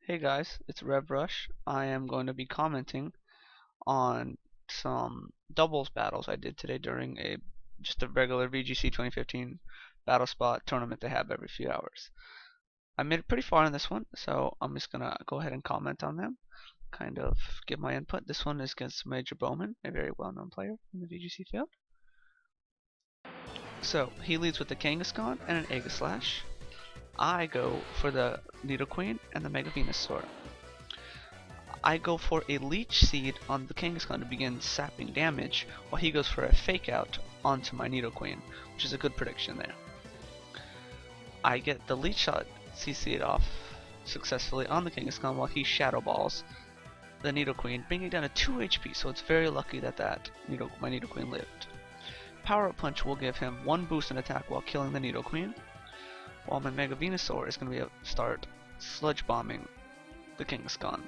Hey guys, it's RevRush. I am going to be commenting on some doubles battles I did today during just a regular VGC 2015 battle spot tournament they have every few hours. I made it pretty far in this one, so I'm just gonna go ahead and comment on them, kind of give my input. This one is against Major Bowman, a very well-known player in the VGC field. So he leads with the Kangaskhan and an Aegislash. I go for the Nidoqueen and the Mega Venusaur. I go for a Leech Seed on the Kangaskhan to begin sapping damage, while he goes for a Fake Out onto my Nidoqueen, which is a good prediction there. I get the Leech Shot CC'd off successfully on the Kangaskhan while he Shadow Balls the Nidoqueen, bringing it down to 2 HP, so it's very lucky that my Nidoqueen lived. Power Up Punch will give him 1 boost in attack while killing the Nidoqueen, while my Mega Venusaur is going to start Sludge Bombing the Kangaskhan.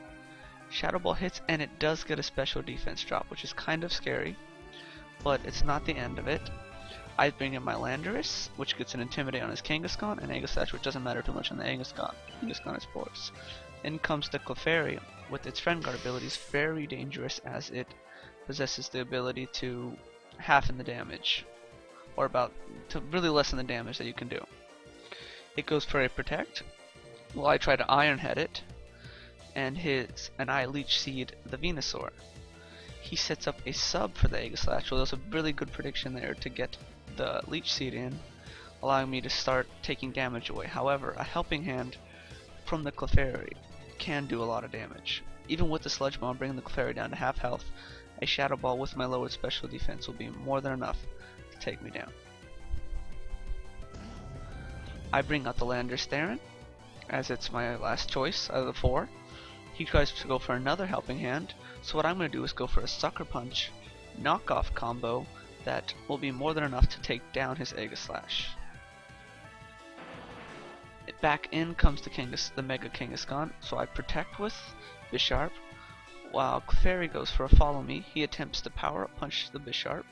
Shadow Ball hits and it does get a special defense drop, which is kind of scary, but it's not the end of it. I bring in my Landorus, which gets an Intimidate on his Kangaskhan, and Aegislash, which doesn't matter too much on the Aegiskhan. Kangaskhan is porous. In comes the Clefairy with its Friend Guard abilities, very dangerous as it possesses the ability to half the damage, or to really lessen the damage that you can do. It goes for a Protect, while I try to Iron Head it, and I Leech Seed the Venusaur. He sets up a sub for the Aegislash, so there's a really good prediction there to get the Leech Seed in, allowing me to start taking damage away. However, a Helping Hand from the Clefairy can do a lot of damage. Even with the Sludge Bomb bringing the Clefairy down to half health, a Shadow Ball with my lowered special defense will be more than enough to take me down. I bring out the Landorus Theron, as it's my last choice out of the 4. He tries to go for another Helping Hand, so what I'm going to do is go for a Sucker Punch knockoff combo that will be more than enough to take down his Aegislash. Back in comes the Mega Kangaskhan, so I protect with Bisharp, while Clefairy goes for a Follow Me. He attempts to Power Up Punch the Bisharp,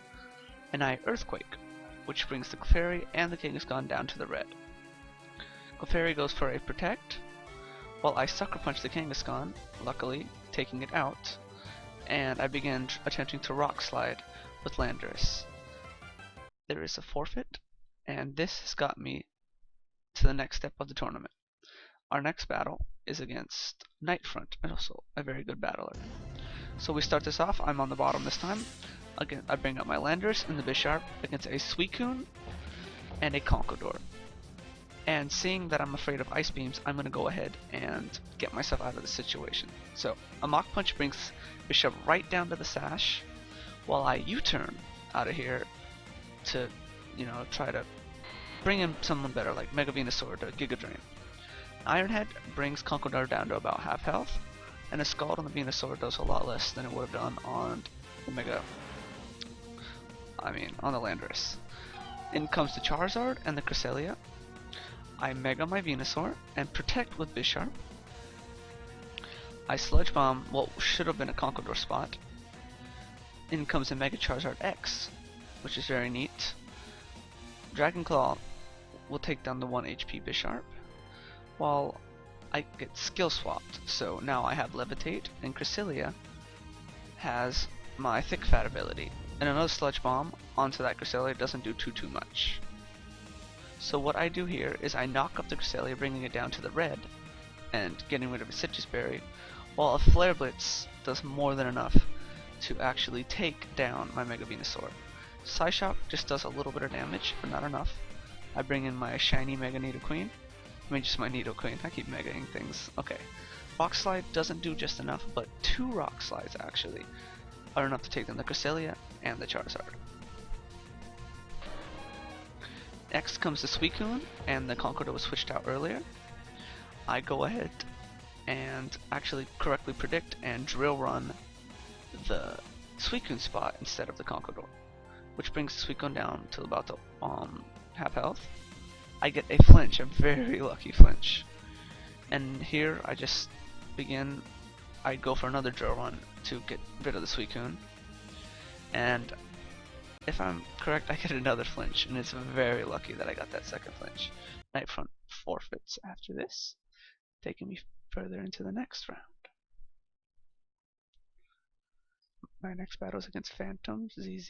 and I Earthquake, which brings the Clefairy and the Kangaskhan down to the red. Clefairy goes for a Protect, while I Sucker Punch the Kangaskhan, luckily taking it out, and I begin attempting to Rock Slide with Landorus. There is a forfeit, and this has got me to the next step of the tournament. Our next battle is against Nightfront, and also a very good battler. So we start this off. I'm on the bottom this time. Again, I bring up my Landorus and the Bisharp against a Suicune and a Conkeldurr. And seeing that I'm afraid of Ice Beams, I'm going to go ahead and get myself out of the situation. So a Mach Punch brings Bisharp right down to the Sash, while I U-turn out of here to, try to bring in someone better like Mega Venusaur to Giga Drain. Iron Head brings Conkeldurr down to about half health, and a Scald on the Venusaur does a lot less than it would have done on the on the Landorus. In comes the Charizard and the Cresselia. I Mega my Venusaur and Protect with Bisharp. I Sludge Bomb what should have been a Conkeldurr spot. In comes a Mega Charizard X, which is very neat. Dragon Claw will take down the 1 HP Bisharp, while I get skill swapped, so now I have Levitate, and Cresselia has my Thick Fat ability, and another Sludge Bomb onto that Cresselia doesn't do too much. So what I do here is I knock up the Cresselia, bringing it down to the red, and getting rid of a Citrus Berry, while a Flare Blitz does more than enough to actually take down my Mega Venusaur. Psyshock just does a little bit of damage, but not enough. I bring in my shiny Mega Nidoqueen. Just my Nidoqueen. I keep megaing things. Okay. Rock Slide doesn't do just enough, but 2 Rock Slides actually are enough to take down the Cresselia and the Charizard. Next comes the Suicune, and the Conkeldurr was switched out earlier. I go ahead and actually correctly predict and Drill Run the Suicune spot instead of the Conkeldurr, which brings the Suicune down to about the half health. I get a flinch, a very lucky flinch, and here I just I go for another Drill Run to get rid of the Suicune, and if I'm correct, I get another flinch, and it's very lucky that I got that second flinch. Nightfront forfeits after this, taking me further into the next round. My next battle is against Phantom ZZ.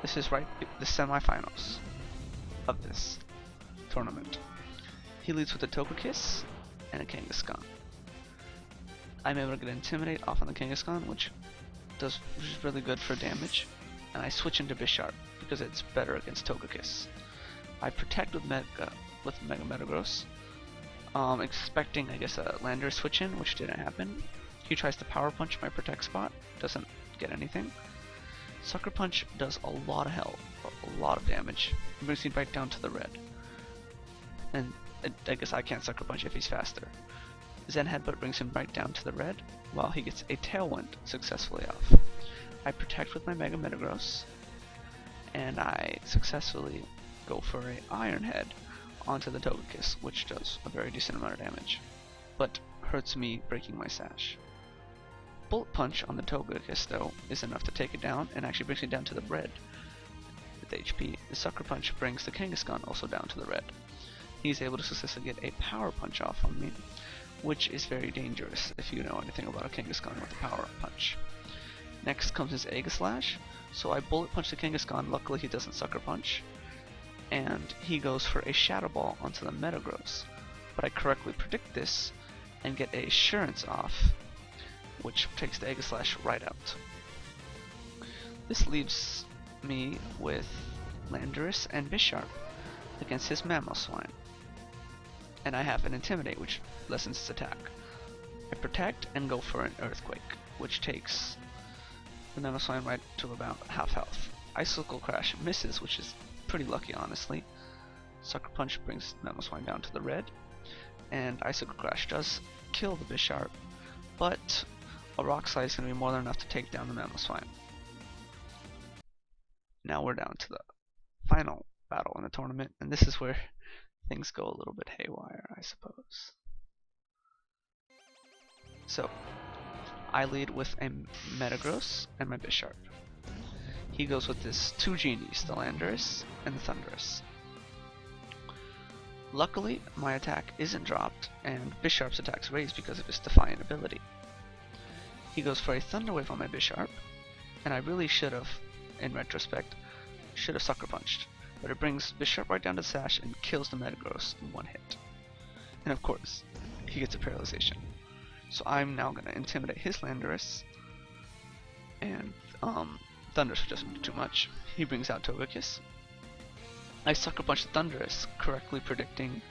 This is the semifinals of this tournament. He leads with a Togekiss and a Kangaskhan. I'm able to get Intimidate off on the Kangaskhan, which is really good for damage, and I switch into Bisharp because it's better against Togekiss. I protect with Mega Metagross, expecting I guess a Lander switch in, which didn't happen. He tries to Power Punch my Protect spot, doesn't get anything. Sucker Punch does a lot of damage. It brings me right down to the red. And I guess I can't Sucker Punch if he's faster. Zen Headbutt brings him right down to the red, while he gets a Tailwind successfully off. I protect with my Mega Metagross, and I successfully go for a Iron Head onto the Togekiss, which does a very decent amount of damage, but hurts me breaking my sash. Bullet Punch on the Togekiss though is enough to take it down and actually brings it down to the red with HP. The Sucker Punch brings the Kangaskhan also down to the red. He's able to successfully get a Power Punch off on me, which is very dangerous if you know anything about a Kangaskhan with a Power Punch. Next comes his Aegislash, so I Bullet Punch the Kangaskhan. Luckily he doesn't Sucker Punch, and he goes for a Shadow Ball onto the Metagross, but I correctly predict this and get a Assurance off, which takes the Aegislash right out. This leaves me with Landorus and Bisharp against his Mamoswine, and I have an Intimidate, which lessens his attack. I protect and go for an Earthquake, which takes the Mamoswine right to about half health. Icicle Crash misses, which is pretty lucky honestly. Sucker Punch brings Mamoswine down to the red, and Icicle Crash does kill the Bisharp, but a Rock Slide is going to be more than enough to take down the Mamoswine. Now we're down to the final battle in the tournament, and this is where things go a little bit haywire, I suppose. So, I lead with a Metagross and my Bisharp. He goes with his two Genies, the Landorus and the Thundurus. Luckily, my attack isn't dropped, and Bisharp's attack's raised because of his Defiant ability. He goes for a Thunder Wave on my Bisharp, and I really should have, in retrospect, Sucker Punched, but it brings Bisharp right down to the sash and kills the Metagross in one hit. And of course, he gets a Paralyzation. So I'm now going to Intimidate his Landorus, and Thundurus would just do too much. He brings out Togekiss. I Sucker Punch the Thundurus, correctly predicting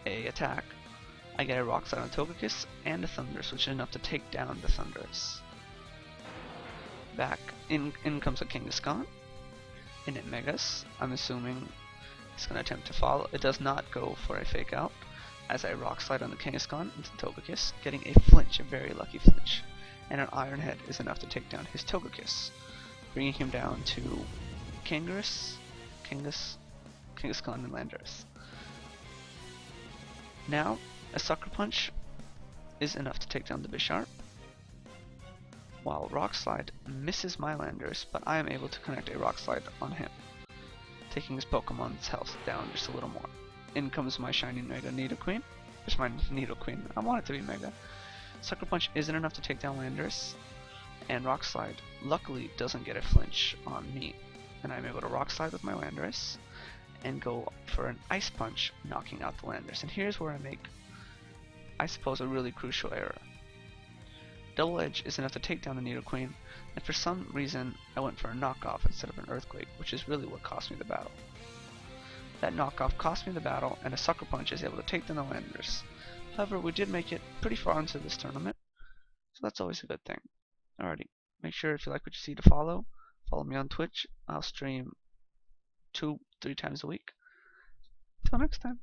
a attack. I get a Rock Slide on Togekiss and a Thundurus, which is enough to take down the Thundurus. Back in comes a Kangaskhan, and it Megas. I'm assuming it's going to attempt to follow. It does not go for a Fake Out, as I Rock Slide on the Kangaskhan into Togekiss, getting a flinch, a very lucky flinch, and an Iron Head is enough to take down his Togekiss, bringing him down to Kangaskhan and Landorus. Now, a Sucker Punch is enough to take down the Bisharp, while Rock Slide misses my Landorus, but I am able to connect a Rock Slide on him, taking his Pokemon's health down just a little more. In comes my Shining Mega Nidoqueen. Just my Nidoqueen. I want it to be Mega. Sucker Punch isn't enough to take down Landorus, and Rock Slide luckily doesn't get a flinch on me, and I'm able to Rock Slide with my Landorus and go for an Ice Punch, knocking out the Landorus. And here's where I make, I suppose, a really crucial error. Double Edge is enough to take down the Nidoqueen, and for some reason I went for a knockoff instead of an Earthquake, which is really what cost me the battle. That knockoff cost me the battle, and a Sucker Punch is able to take down the Landorus. However, we did make it pretty far into this tournament, so that's always a good thing. Alrighty, make sure if you like what you see to follow me on Twitch. I'll stream 2-3 times a week. Till next time.